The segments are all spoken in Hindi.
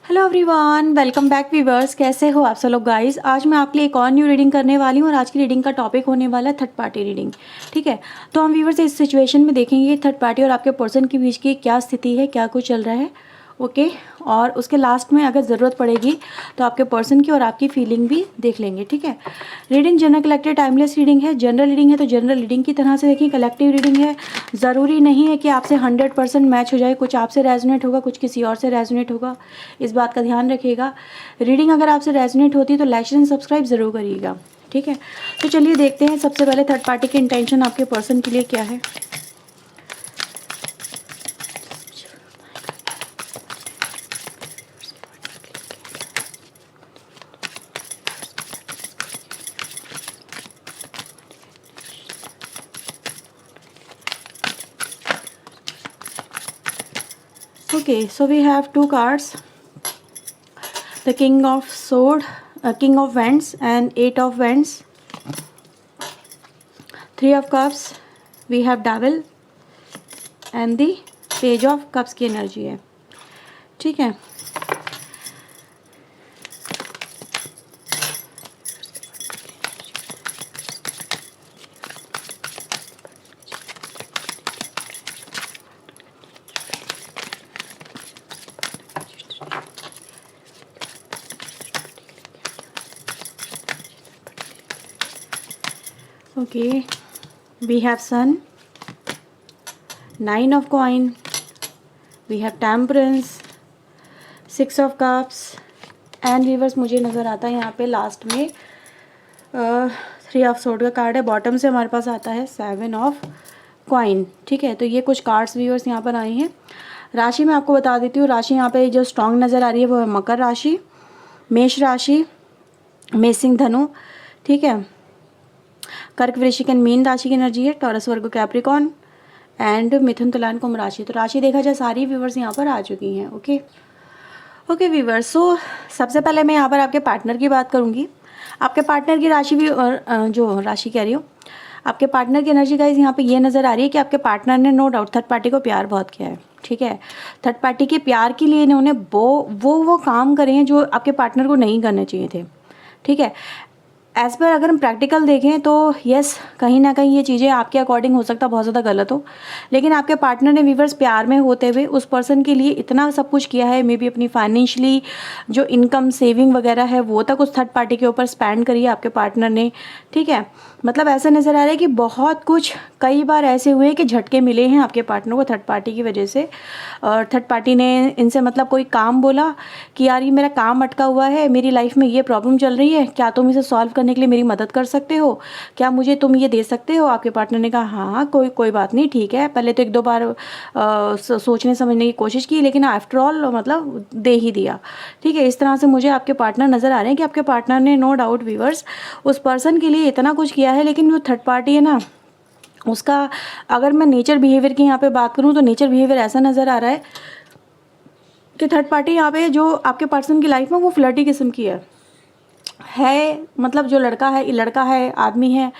Hello everyone, welcome back viewers. कैसे हो आप सब लोग गाइस। आज मैं आपके लिए एक और न्यू रीडिंग करने वाली हूँ और आज की रीडिंग का टॉपिक होने वाला है थर्ड पार्टी रीडिंग। ठीक है, तो हम व्यूवर्स इस सिचुएशन में देखेंगे थर्ड पार्टी और आपके पर्सन के बीच की क्या स्थिति है, क्या कुछ चल रहा है। ओके, और उसके लास्ट में अगर ज़रूरत पड़ेगी तो आपके पर्सन की और आपकी फीलिंग भी देख लेंगे। ठीक है, reading general collective timeless reading है। जनरल रीडिंग है तो जनरल रीडिंग की तरह से देखिए। कलेक्टिव रीडिंग है, ज़रूरी नहीं है कि आपसे 100% मैच हो जाए। कुछ आपसे रेजोनेट होगा, कुछ किसी और से रेजोनेट होगा, इस बात का ध्यान रखिएगा। रीडिंग अगर आपसे रेजोनेट होती है तो लाइक एंड सब्सक्राइब ज़रूर करिएगा। ठीक है, तो चलिए देखते हैं सबसे पहले थर्ड पार्टी की इंटेंशन आपके पर्सन के लिए क्या है। Okay, so we have two cards, the King of Sword, King of Wands and Eight of Wands, Three of Cups, we have Devil and the Page of Cups की एनर्जी है। ठीक है, okay, we have Sun, Nine of Coin, we have Temperance, Six of Cups and reverse मुझे नज़र आता है यहाँ पे लास्ट में थ्री ऑफ सोर्ड का कार्ड है। बॉटम से हमारे पास आता है सेवन ऑफ कॉइन। ठीक है, तो ये कुछ कार्ड्स व्यूअर्स यहाँ पर आए हैं। राशि मैं आपको बता देती हूँ। राशि यहाँ पे जो स्ट्रॉन्ग नज़र आ रही है वो है मकर राशि, मेष राशि, मेष सिंह धनु, ठीक है, कर्क वृश्चिक एंड मीन राशि की एनर्जी है, टॉरस वर्गो कैप्रिकॉन एंड मिथुन तुला एंड कुंभ राशि। तो राशि देखा जाए सारी व्यूवर्स यहाँ पर आ चुकी हैं। ओके व्यूवर्स, सो सबसे पहले मैं यहाँ पर आपके पार्टनर की बात करूँगी। आपके पार्टनर की राशि भी जो राशि कह रही हूँ, आपके पार्टनर की एनर्जी गाइस यहाँ पे ये नज़र आ रही है कि आपके पार्टनर ने नो डाउट थर्ड पार्टी को प्यार बहुत किया है। ठीक है, थर्ड पार्टी के प्यार के लिए इन्होंने वो काम करे हैं जो आपके पार्टनर को नहीं करने चाहिए थे। ठीक है, एज़ पर अगर हम प्रैक्टिकल देखें तो यस, कहीं ना कहीं ये चीज़ें आपके अकॉर्डिंग हो सकता है बहुत ज़्यादा गलत हो, लेकिन आपके पार्टनर ने व्यूवर्स प्यार में होते हुए उस पर्सन के लिए इतना सब कुछ किया है। मे बी अपनी फाइनेंशियली जो इनकम सेविंग वगैरह है वो तक उस थर्ड पार्टी के ऊपर स्पेंड करी है आपके पार्टनर ने। ठीक है, मतलब ऐसा नज़र आ रहा है कि बहुत कुछ कई बार ऐसे हुए कि झटके मिले हैं आपके पार्टनर को थर्ड पार्टी की वजह से। और थर्ड पार्टी ने इनसे मतलब कोई काम बोला कि यार ये मेरा काम अटका हुआ है, मेरी लाइफ में ये प्रॉब्लम चल रही है, क्या तुम इसे सॉल्व करने के लिए मेरी मदद कर सकते हो, क्या मुझे तुम ये दे सकते हो। आपके पार्टनर ने कहा हाँ कोई बात नहीं, ठीक है। पहले तो एक दो बार सोचने समझने की कोशिश की, लेकिन आफ्टर ऑल मतलब दे ही दिया। ठीक है, इस तरह से मुझे आपके पार्टनर नज़र आ रहे हैं कि आपके पार्टनर ने नो डाउट व्यूअर्स उस पर्सन के लिए इतना कुछ किया है, लेकिन जो थर्ड पार्टी है ना उसका अगर मैं नेचर बिहेवियर की यहाँ पे बात करूँ तो नेचर बिहेवियर ऐसा नज़र आ रहा है कि थर्ड पार्टी यहाँ पे जो आपके पर्सन की लाइफ में वो फ्लर्टी किस्म की है। मतलब जो लड़का है आदमी है,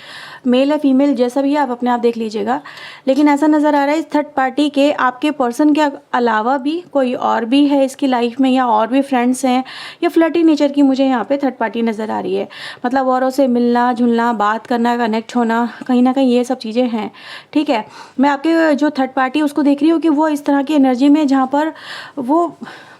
मेल है फीमेल जैसा भी है, आप अपने आप देख लीजिएगा, लेकिन ऐसा नज़र आ रहा है इस थर्ड पार्टी के आपके पर्सन के अलावा भी कोई और भी है इसकी लाइफ में, या और भी फ्रेंड्स हैं, या फ्लर्टी नेचर की मुझे यहाँ पे थर्ड पार्टी नज़र आ रही है। मतलब औरों से मिलना जुलना, बात करना, कनेक्ट होना, कहीं ना कहीं ये सब चीज़ें हैं। ठीक है, मैं आपके जो थर्ड पार्टी उसको देख रही हूँ कि वो इस तरह की एनर्जी में जहाँ पर वो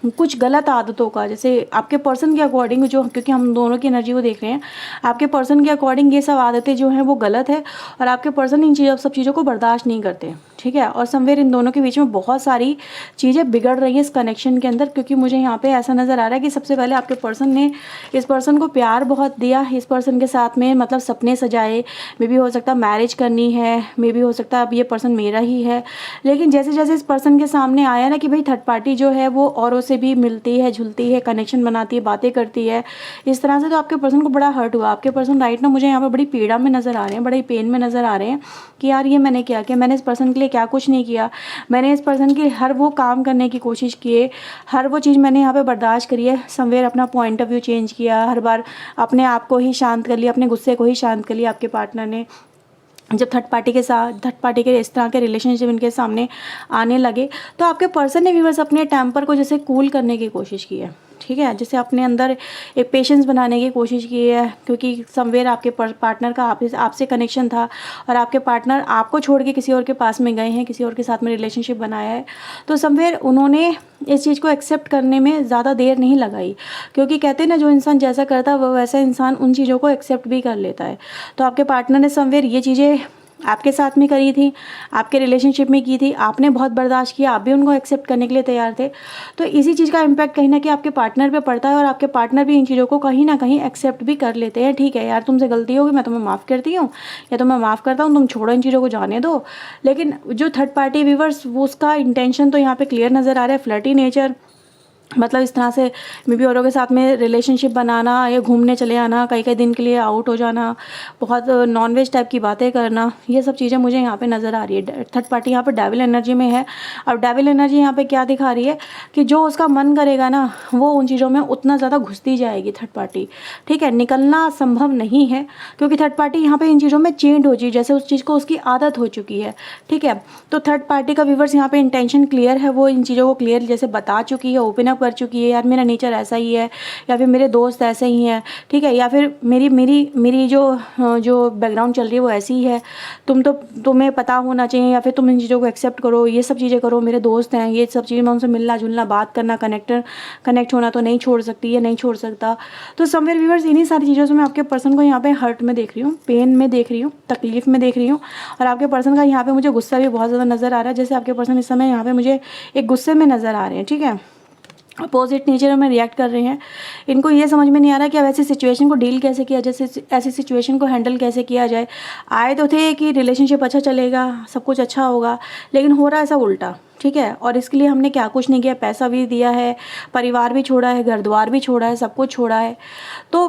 कुछ गलत आदतों का, जैसे आपके पर्सन के अकॉर्डिंग जो, क्योंकि हम दोनों की एनर्जी को देख रहे हैं, आपके पर्सन के अकॉर्डिंग ये सब आदतें जो हैं वो गलत है और आपके पर्सन इन सब चीज़ों को बर्दाश्त नहीं करते। ठीक है, और समवेयर इन दोनों के बीच में बहुत सारी चीज़ें बिगड़ रही हैं इस कनेक्शन के अंदर, क्योंकि मुझे यहाँ पे ऐसा नज़र आ रहा है कि सबसे पहले आपके पर्सन ने इस पर्सन को प्यार बहुत दिया, इस पर्सन के साथ में मतलब सपने सजाए, मे भी हो सकता है मैरिज करनी है, मे भी हो सकता है अब ये पर्सन मेरा ही है, लेकिन जैसे जैसे इस पर्सन के सामने आया ना कि भाई थर्ड पार्टी जो है वो औरों से भी मिलती है जुलती है, कनेक्शन बनाती है, बातें करती है, इस तरह से तो आपके पर्सन को बड़ा हर्ट हुआ। आपके पर्सन राइट ना मुझे यहाँ पर बड़ी पीड़ा में नज़र आ रहे हैं, बड़े पेन में नज़र आ रहे हैं कि यार ये मैंने क्या किया, मैंने इस पर्सन के लिए क्या कुछ नहीं किया, मैंने इस पर्सन की हर वो काम करने की कोशिश किए, हर वो चीज़ मैंने यहाँ पे बर्दाश्त करी है, समवेयर अपना पॉइंट ऑफ व्यू चेंज किया, हर बार अपने आप को ही शांत कर लिया, अपने गुस्से को ही शांत कर लिया आपके पार्टनर ने। जब थर्ड पार्टी के इस तरह के रिलेशनशिप इनके सामने आने लगे तो आपके पर्सन ने व्यूअर्स अपने टेम्पर को जैसे कूल करने की कोशिश की है। ठीक है, जैसे अपने अंदर एक पेशेंस बनाने की कोशिश की है, क्योंकि समवेयर आपके पार्टनर का आपसे कनेक्शन था और आपके पार्टनर आपको छोड़ के किसी और के पास में गए हैं, किसी और के साथ में रिलेशनशिप बनाया है। तो समवेयर उन्होंने इस चीज़ को एक्सेप्ट करने में ज़्यादा देर नहीं लगाई, क्योंकि कहते हैं ना, जो इंसान जैसा करता है वो वैसा इंसान उन चीज़ों को एक्सेप्ट भी कर लेता है। तो आपके पार्टनर ने समवेयर ये चीज़ें आपके साथ में करी थी, आपके रिलेशनशिप में की थी, आपने बहुत बर्दाश्त किया, आप भी उनको एक्सेप्ट करने के लिए तैयार थे। तो इसी चीज़ का इम्पैक्ट कहीं ना कहीं आपके पार्टनर पे पड़ता है और आपके पार्टनर भी इन चीज़ों को कहीं ना कहीं एक्सेप्ट भी कर लेते हैं। ठीक है यार, तुमसे गलती होगी, मैं तुम्हें माफ़ करती हूँ या तो मैं माफ़ करता हूँ, तुम छोड़ो इन चीज़ों को, जाने दो। लेकिन जो थर्ड पार्टी व्यूअर्स, वो उसका इंटेंशन तो यहाँ पर क्लियर नज़र आ रहा है, फ्लर्टी नेचर, मतलब इस तरह से मे बी औरों के साथ में रिलेशनशिप बनाना या घूमने चले आना, कई कई दिन के लिए आउट हो जाना, बहुत नॉनवेज टाइप की बातें करना, ये सब चीज़ें मुझे यहाँ पे नज़र आ रही है। थर्ड पार्टी यहाँ पे डेविल एनर्जी में है। अब डेविल एनर्जी यहाँ पे क्या दिखा रही है कि जो उसका मन करेगा ना, वो उन चीज़ों में उतना ज़्यादा घुसती जाएगी थर्ड पार्टी। ठीक है, निकलना संभव नहीं है, क्योंकि थर्ड पार्टी यहाँ पर इन चीज़ों में चेंज हो जाए, जैसे उस चीज़ को उसकी आदत हो चुकी है। ठीक है, तो थर्ड पार्टी का व्यूअर्स यहाँ पे इंटेंशन क्लियर है, वो इन चीज़ों को क्लियर जैसे बता चुकी है, ओपन कर चुकी है, यार मेरा नेचर ऐसा ही है, या फिर मेरे दोस्त ऐसे ही हैं, ठीक है, या फिर मेरी मेरी मेरी जो बैकग्राउंड चल रही है वो ऐसी ही है, तुम्हें पता होना चाहिए, या फिर तुम इन चीज़ों को एक्सेप्ट करो, ये सब चीज़ें करो, मेरे दोस्त हैं, ये सब चीज़ें, मैं उनसे मिलना जुलना, बात करना, कनेक्ट होना तो नहीं छोड़ सकती, ये नहीं छोड़ सकता। तो समवेयर व्यूअर्स, इन्हीं सारी चीज़ों से मैं आपके पर्सन को यहाँ पे हर्ट में देख रही हूँ, पेन में देख रही हूँ, तकलीफ में देख रही हूँ, और आपके पर्सन का यहाँ पे मुझे गुस्सा भी बहुत ज़्यादा नज़र आ रहा है, जैसे आपके पर्सन इस समय यहाँ पे मुझे एक गुस्से में नज़र आ रहे हैं। ठीक है, अपोजिट नेचर में रिएक्ट कर रहे हैं। इनको ये समझ में नहीं आ रहा कि अब ऐसी सिचुएशन को डील कैसे किया जाए, ऐसी सिचुएशन को हैंडल कैसे किया जाए। आए तो थे कि रिलेशनशिप अच्छा चलेगा, सब कुछ अच्छा होगा, लेकिन हो रहा है ऐसा उल्टा। ठीक है, और इसके लिए हमने क्या कुछ नहीं किया, पैसा भी दिया है, परिवार भी छोड़ा है, घर द्वार भी छोड़ा है, सब कुछ छोड़ा है। तो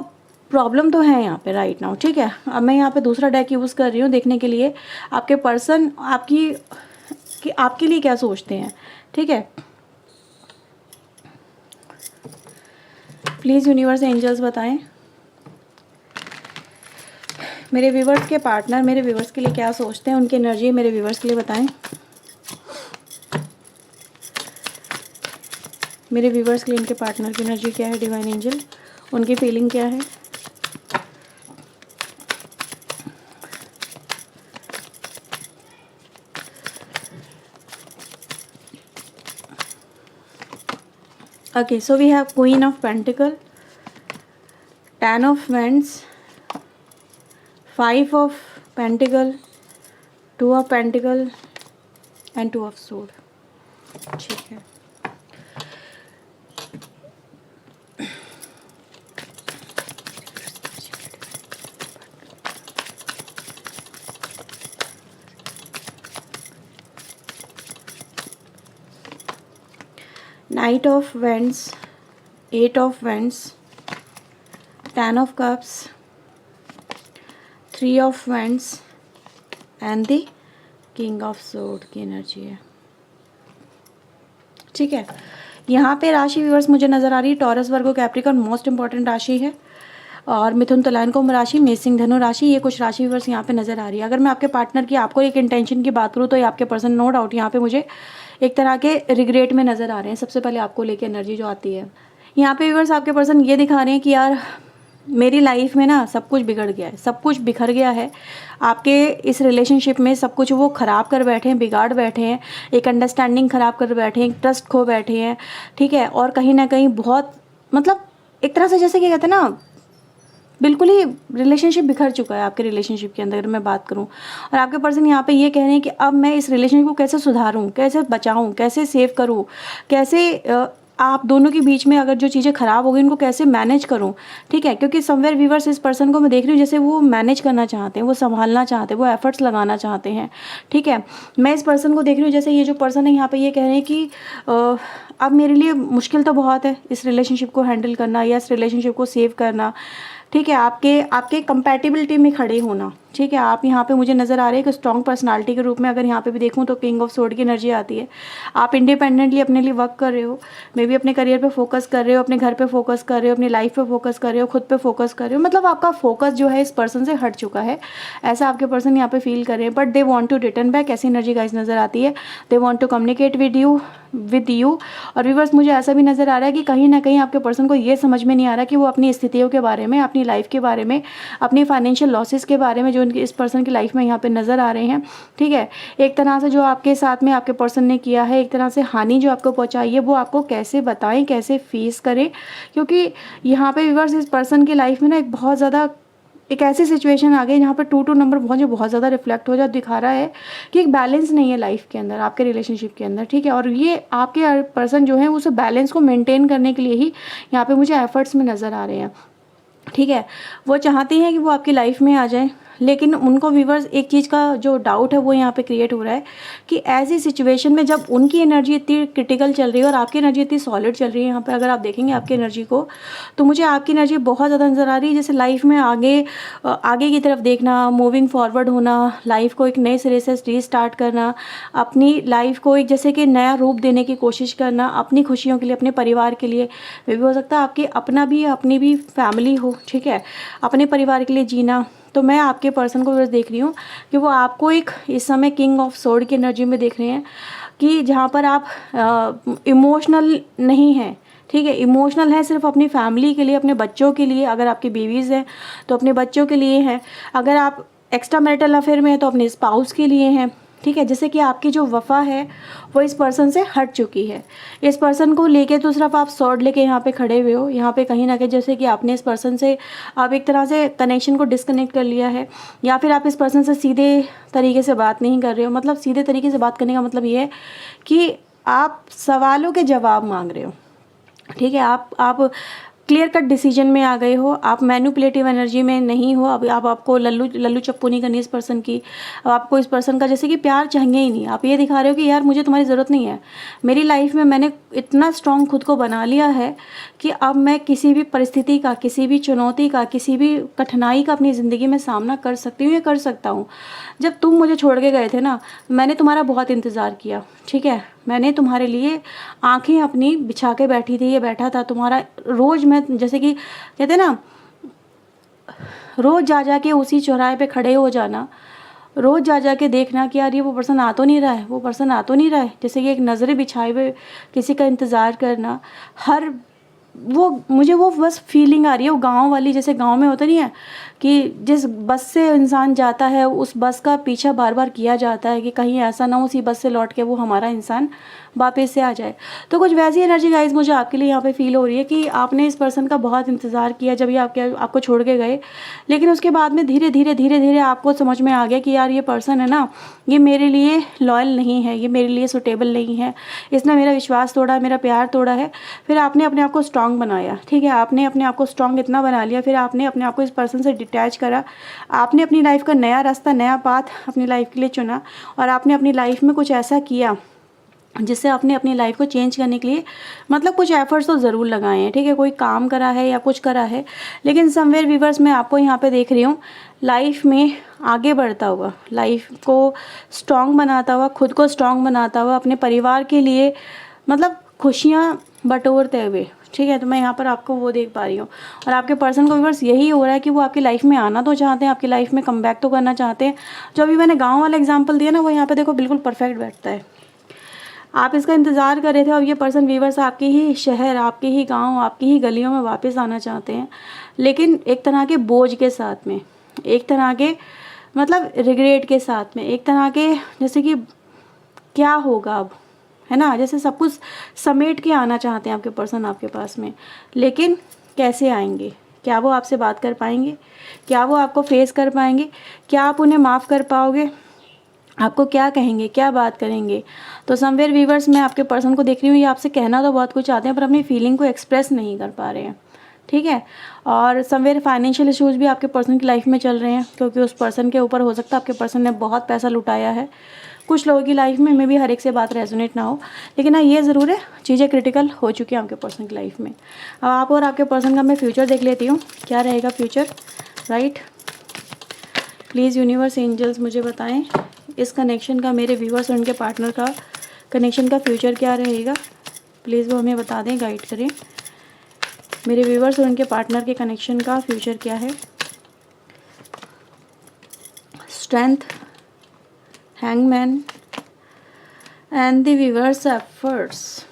प्रॉब्लम तो है यहाँ पे राइट नाउ। ठीक है, अब मैं यहाँ पे दूसरा डेक यूज़ कर रही हूँ देखने के लिए आपके पर्सन आपके लिए क्या सोचते हैं। ठीक है, प्लीज़ यूनिवर्स एंजल्स बताएं मेरे व्यूवर्स के पार्टनर मेरे व्यूवर्स के लिए क्या सोचते हैं, उनकी एनर्जी मेरे व्यूवर्स के लिए बताएं। मेरे व्यूवर्स के लिए इनके पार्टनर की एनर्जी क्या है, डिवाइन एंजल उनकी फीलिंग क्या है। Okay, so we have Queen of Pentacle, 10 of Wands, 5 of Pentacle, 2 of Pentacle and 2 of Sword। ठीक है, Knight of Wands, 8 of Wands, 10 of Cups, 3 of Wands and the king of sword की एनर्जी है। ठीक है, यहाँ पे राशि व्यूअर्स मुझे नज़र आ रही है टॉरस, वर्गो, कैप्रिकॉर्न मोस्ट इंपॉर्टेंट राशि है, और मिथुन, तुलान, कुंभ राशि, मेष, सिंह, धनु राशि, ये कुछ राशि व्यूअर्स यहाँ पे नज़र आ रही है। अगर मैं आपके पार्टनर की आपको एक इंटेंशन की बात करूँ तो ये आपके पर्सन नो डाउट यहाँ पे मुझे एक तरह के रिग्रेट में नज़र आ रहे हैं। सबसे पहले आपको लेके एनर्जी जो आती है यहाँ पे व्यूअर्स, आपके पर्सन ये दिखा रहे हैं कि यार मेरी लाइफ में ना सब कुछ बिगड़ गया है, सब कुछ बिखर गया है, आपके इस रिलेशनशिप में सब कुछ वो ख़राब कर बैठे हैं, बिगाड़ बैठे हैं, एक अंडरस्टैंडिंग ख़राब कर बैठे हैं, ट्रस्ट खो बैठे हैं। ठीक है, और कहीं ना कहीं बहुत मतलब एक तरह से जैसे क्या कहते हैं ना, बिल्कुल ही रिलेशनशिप बिखर चुका है आपके रिलेशनशिप के अंदर अगर मैं बात करूं। और आपके पर्सन यहाँ पे ये कह रहे हैं कि अब मैं इस रिलेशनशिप को कैसे सुधारूं, कैसे बचाऊं, कैसे सेव करूं, कैसे आप दोनों के बीच में अगर जो चीज़ें ख़राब हो गई उनको कैसे मैनेज करूं। ठीक है, क्योंकि समवेयर व्यूअर्स इस पर्सन को मैं देख रही हूँ जैसे वो मैनेज करना चाहते हैं, वो संभालना चाहते हैं, वो एफर्ट्स लगाना चाहते हैं। ठीक है, मैं इस पर्सन को देख रही हूँ जैसे ये जो पर्सन है यहाँ पे ये कह रहे हैं कि अब मेरे लिए मुश्किल तो बहुत है इस रिलेशनशिप को हैंडल करना या इस रिलेशनशिप को सेव करना। ठीक है, आपके कंपैटिबिलिटी में खड़े होना। ठीक है। आप यहाँ पे मुझे नज़र आ रहे हैं कि स्ट्रॉन्ग पर्सनालिटी के रूप में, अगर यहाँ पे भी देखूँ तो किंग ऑफ सोर्ड की एनर्जी आती है। आप इंडिपेंडेंटली अपने लिए वर्क कर रहे हो, मे बी अपने करियर पे फोकस कर रहे हो, अपने घर पे फोकस कर रहे हो, अपनी लाइफ पे फोकस कर रहे हो, खुद पे फोकस कर रहे हो, मतलब आपका फोकस जो है इस पर्सन से हट चुका है, ऐसा आपके पर्सन यहाँ पे फील कर रहे हैं। But they want to return back, ऐसी एनर्जी गाइस नज़र आती है। They want to communicate with you. और व्यूअर्स मुझे ऐसा भी नज़र आ रहा है कि कहीं ना कहीं आपके पर्सन को ये समझ में नहीं आ रहा कि वो अपनी स्थितियों के बारे में, अपनी लाइफ के बारे में, अपनी फाइनेंशियल लॉसेस के बारे में जो उनकी इस पर्सन की लाइफ में यहाँ पे नज़र आ रहे हैं, ठीक है। एक तरह से जो आपके साथ में आपके पर्सन ने किया है, एक तरह से हानि जो आपको पहुँचाई है, वो आपको कैसे बताएं, कैसे फेस करें, क्योंकि यहाँ पे व्यूअर्स इस पर्सन की लाइफ में ना एक बहुत ज़्यादा एक ऐसी सिचुएशन आ गई जहाँ पर 2 नंबर बहुत ज़्यादा रिफ्लेक्ट हो जाए, दिखा रहा है कि एक बैलेंस नहीं है लाइफ के अंदर, आपके रिलेशनशिप के अंदर, ठीक है। और ये आपके पर्सन जो है उस बैलेंस को मेंटेन करने के लिए ही यहाँ पे मुझे एफर्ट्स में नज़र आ रहे हैं, ठीक है। वो चाहती हैं कि वो आपकी लाइफ में आ जाए, लेकिन उनको व्यूअर्स एक चीज़ का जो डाउट है वो यहाँ पे क्रिएट हो रहा है कि ऐसी सिचुएशन में जब उनकी एनर्जी इतनी क्रिटिकल चल रही है और आपकी एनर्जी इतनी सॉलिड चल रही है, यहाँ पे अगर आप देखेंगे आपकी एनर्जी को, तो मुझे आपकी एनर्जी बहुत ज़्यादा नज़र आ रही है, जैसे लाइफ में आगे की तरफ देखना, मूविंग फॉरवर्ड होना, लाइफ को एक नए सिरे से रीस्टार्ट करना, अपनी लाइफ को एक जैसे कि नया रूप देने की कोशिश करना, अपनी खुशियों के लिए, अपने परिवार के लिए, वे भी हो सकता है आपकी अपनी भी फैमिली हो, ठीक है, अपने परिवार के लिए जीना। तो मैं आपके पर्सन को बस देख रही हूँ कि वो आपको एक इस समय किंग ऑफ सोर्ड की एनर्जी में देख रहे हैं कि जहाँ पर आप इमोशनल नहीं हैं, ठीक है। इमोशनल है सिर्फ अपनी फैमिली के लिए, अपने बच्चों के लिए, अगर आपकी बेबीज़ हैं तो अपने बच्चों के लिए हैं, अगर आप एक्स्ट्रा मैरिटल अफेयर में हैं तो अपने स्पाउस के लिए हैं, ठीक है। जैसे कि आपकी जो वफ़ा है वो इस पर्सन से हट चुकी है। इस पर्सन को लेके तो सिर्फ आप सॉर्ड लेके यहाँ पे खड़े हुए हो, यहाँ पे कहीं ना कहीं जैसे कि आपने इस पर्सन से आप एक तरह से कनेक्शन को डिस्कनेक्ट कर लिया है, या फिर आप इस पर्सन से सीधे तरीके से बात नहीं कर रहे हो। मतलब सीधे तरीके से बात करने का मतलब ये है कि आप सवालों के जवाब मांग रहे हो, ठीक है। आप क्लियर कट डिसीजन में आ गए हो, आप मैनिपुलेटिव एनर्जी में नहीं हो। अब आपको लल्लू चप्पू नहीं करनी इस पर्सन की। अब आपको इस पर्सन का जैसे कि प्यार चाहिए ही नहीं, आप ये दिखा रहे हो कि यार मुझे तुम्हारी ज़रूरत नहीं है, मेरी लाइफ में मैंने इतना स्ट्रॉन्ग खुद को बना लिया है कि अब मैं किसी भी परिस्थिति का, किसी भी चुनौती का, किसी भी कठिनाई का अपनी ज़िंदगी में सामना कर सकती हूँ या कर सकता हूँ। जब तुम मुझे छोड़ के गए थे ना, मैंने तुम्हारा बहुत इंतज़ार किया, ठीक है। मैंने तुम्हारे लिए आंखें अपनी बिछा के बैठी थी, ये बैठा था तुम्हारा, रोज़ मैं जैसे कि कहते हैं ना, रोज़ जा के उसी चौराहे पे खड़े हो जाना, रोज़ जा के देखना कि यार ये वो पर्सन आ तो नहीं रहा है, वो पर्सन आ तो नहीं रहा है, जैसे कि एक नज़रें बिछाए हुए किसी का इंतज़ार करना। हर वो मुझे वो बस फीलिंग आ रही है वो गांव वाली, जैसे गांव में होता नहीं है कि जिस बस से इंसान जाता है उस बस का पीछा बार बार किया जाता है कि कहीं ऐसा ना हो उसी बस से लौट के वो हमारा इंसान वापस से आ जाए। तो कुछ वैसी एनर्जी गाइज मुझे आपके लिए यहाँ पे फील हो रही है कि आपने इस पर्सन का बहुत इंतज़ार किया जब ये आपको छोड़ के गए, लेकिन उसके बाद में धीरे धीरे आपको समझ में आ गया कि यार ये पर्सन है ना, ये मेरे लिए लॉयल नहीं है, ये मेरे लिए सुटेबल नहीं है, इसने मेरा विश्वास तोड़ा, मेरा प्यार तोड़ा है। फिर आपने अपने आप को स्ट्रांग बनाया, ठीक है, आपने अपने आप को स्ट्रांग इतना बना लिया, फिर आपने अपने आप को इस पर्सन से डिटैच करा, आपने अपनी लाइफ का नया रास्ता, नया पाथ अपनी लाइफ के लिए चुना, और आपने अपनी लाइफ में कुछ ऐसा किया जिससे आपने अपनी लाइफ को चेंज करने के लिए मतलब कुछ एफर्ट्स तो ज़रूर लगाए हैं, ठीक है, कोई काम करा है या कुछ करा है। लेकिन समवेयर व्यूअर्स मैं आपको यहाँ पे देख रही हूँ लाइफ में आगे बढ़ता हुआ, लाइफ को स्ट्रॉन्ग बनाता हुआ, खुद को स्ट्रॉन्ग बनाता हुआ, अपने परिवार के लिए मतलब खुशियाँ बटोरते हुए, ठीक है। तो मैं यहाँ पर आपको वो देख पा रही हूँ, और आपके पर्सन को व्यूअर्स यही हो रहा है कि वो आपकी लाइफ में आना तो चाहते हैं, आपकी लाइफ में कम बैक तो करना चाहते हैं। जो अभी मैंने गाँव वाला एग्जाम्पल दिया ना, वो यहाँ पे देखो बिल्कुल परफेक्ट बैठता है। आप इसका इंतज़ार कर रहे थे, और ये पर्सन व्यूअर्स आपके ही शहर, आपके ही गांव, आपकी ही गलियों में वापस आना चाहते हैं, लेकिन एक तरह के बोझ के साथ में, एक तरह के मतलब रिग्रेट के साथ में, एक तरह के जैसे कि क्या होगा अब, है ना, जैसे सब कुछ समेट के आना चाहते हैं आपके पर्सन आपके पास में। लेकिन कैसे आएंगे? क्या वो आपसे बात कर पाएंगे? क्या वो आपको फेस कर पाएंगे? क्या आप उन्हें माफ़ कर पाओगे? आपको क्या कहेंगे, क्या बात करेंगे? तो समवेयर व्यूअर्स मैं आपके पर्सन को देख रही हूँ, ये आपसे कहना तो बहुत कुछ चाहते हैं पर अपनी फीलिंग को एक्सप्रेस नहीं कर पा रहे हैं, ठीक है। और समवेयर फाइनेंशियल इश्यूज भी आपके पर्सन की लाइफ में चल रहे हैं, क्योंकि उस पर्सन के ऊपर हो सकता है आपके पर्सन ने बहुत पैसा लुटाया है। कुछ लोगों की लाइफ में भी हर एक से बात रेजोनेट ना हो, लेकिन हाँ ये ज़रूर है चीज़ें क्रिटिकल हो चुकी हैं आपके पर्सन की लाइफ में। अब आप और आपके पर्सन का मैं फ्यूचर देख लेती हूँ, क्या रहेगा future, right. Please universe angels मुझे बताएं इस कनेक्शन का, मेरे व्यूअर्स और उनके पार्टनर का कनेक्शन का फ्यूचर क्या रहेगा। प्लीज़ वो हमें बता दें, गाइड करें। मेरे व्यूअर्स और उनके पार्टनर के कनेक्शन का फ्यूचर क्या है। Strength, hangman and the viewers efforts.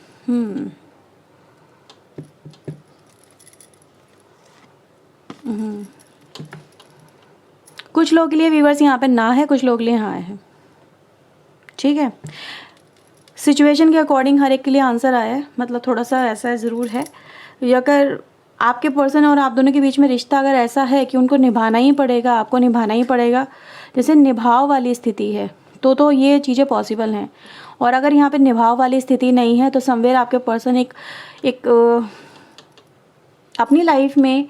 कुछ लोगों के लिए व्यूअर्स यहाँ पे ना है, कुछ लोगों के लिए हाँ है। ठीक है, सिचुएशन के अकॉर्डिंग हर एक के लिए आंसर आया है, मतलब थोड़ा सा ऐसा ज़रूर है। अगर आपके पर्सन और आप दोनों के बीच में रिश्ता अगर ऐसा है कि उनको निभाना ही पड़ेगा, आपको निभाना ही पड़ेगा, जैसे निभाव वाली स्थिति है, तो ये चीज़ें पॉसिबल हैं। और अगर यहाँ पे निभाव वाली स्थिति नहीं है तो समवेयर आपके पर्सन एक अपनी लाइफ में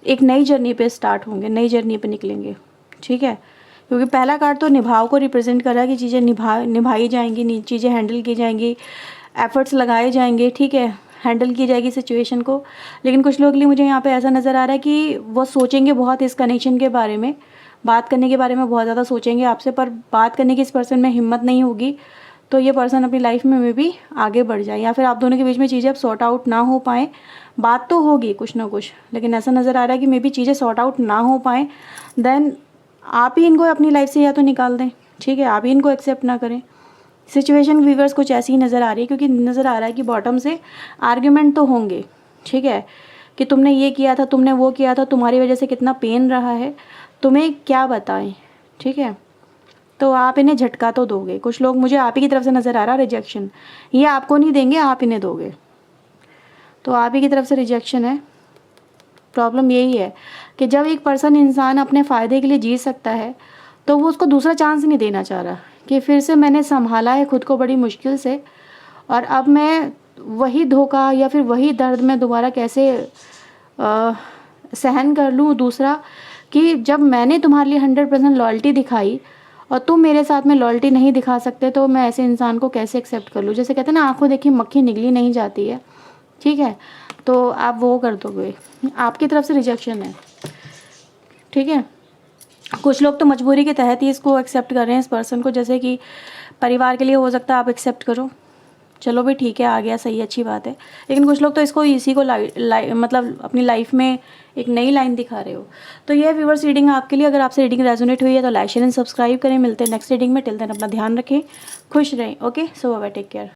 एक नई जर्नी पे स्टार्ट होंगे, नई जर्नी पे निकलेंगे। ठीक है, क्योंकि पहला कार्ड तो निभाव को रिप्रेजेंट कर रहा है कि चीज़ें निभाई जाएंगी, चीज़ें हैंडल की जाएंगी, एफर्ट्स लगाए जाएंगे। ठीक है, हैंडल की जाएगी सिचुएशन को। लेकिन कुछ लोग के लिए मुझे यहाँ पे ऐसा नज़र आ रहा है कि वो सोचेंगे बहुत इस कनेक्शन के बारे में, बात करने के बारे में बहुत ज़्यादा सोचेंगे आपसे, पर बात करने की इस पर्सन में हिम्मत नहीं होगी। तो ये पर्सन अपनी लाइफ में भी आगे बढ़ जाए, या फिर आप दोनों के बीच में चीज़ें अब सॉर्ट आउट ना हो पाएँ। बात तो होगी कुछ ना कुछ, लेकिन ऐसा नज़र आ रहा है कि मे बी चीज़ें सॉर्ट आउट ना हो पाएँ, देन आप ही इनको अपनी लाइफ से या तो निकाल दें। ठीक है, आप ही इनको एक्सेप्ट ना करें। सिचुएशन व्यूअर्स कुछ ऐसी ही नज़र आ रही है, क्योंकि नज़र आ रहा है कि बॉटम से आर्ग्यूमेंट तो होंगे। ठीक है, कि तुमने ये किया था, तुमने वो किया था, तुम्हारी वजह से कितना पेन रहा है, तुम्हें क्या बताएं। ठीक है, तो आप इन्हें झटका तो दोगे। कुछ लोग मुझे आप ही की तरफ से नज़र आ रहा है रिजेक्शन, ये आपको नहीं देंगे, आप इन्हें दोगे। तो आप ही की तरफ से रिजेक्शन है। प्रॉब्लम यही है कि जब एक पर्सन इंसान अपने फ़ायदे के लिए जी सकता है तो वो उसको दूसरा चांस नहीं देना चाह रहा कि फिर से मैंने संभाला है खुद को बड़ी मुश्किल से, और अब मैं वही धोखा या फिर वही दर्द में दोबारा कैसे सहन कर लूँ दूसरा, कि जब मैंने तुम्हारे लिए 100% लॉयल्टी दिखाई और तुम मेरे साथ में लॉयल्टी नहीं दिखा सकते, तो मैं ऐसे इंसान को कैसे एक्सेप्ट कर लूँ। जैसे कहते हैं ना, आंखों देखी मक्खी निगली नहीं जाती है। ठीक है, तो आप वो कर दोगे, आपकी तरफ से रिजेक्शन है। ठीक है, कुछ लोग तो मजबूरी के तहत ही इसको एक्सेप्ट कर रहे हैं, इस पर्सन को। जैसे कि परिवार के लिए हो सकता है आप एक्सेप्ट करो, चलो भी ठीक है, आ गया, सही, अच्छी बात है। लेकिन कुछ लोग तो इसको इसी को मतलब अपनी लाइफ में एक नई लाइन दिखा रहे हो। तो ये व्यूअर्स रीडिंग आपके लिए। अगर आपसे रीडिंग रेजोनेट हुई है तो लाइक शेयर एंड सब्सक्राइब करें। मिलते हैं नेक्स्ट रीडिंग में। टिल देन अपना ध्यान रखें, खुश रहें। ओके, सो बाय, टेक केयर।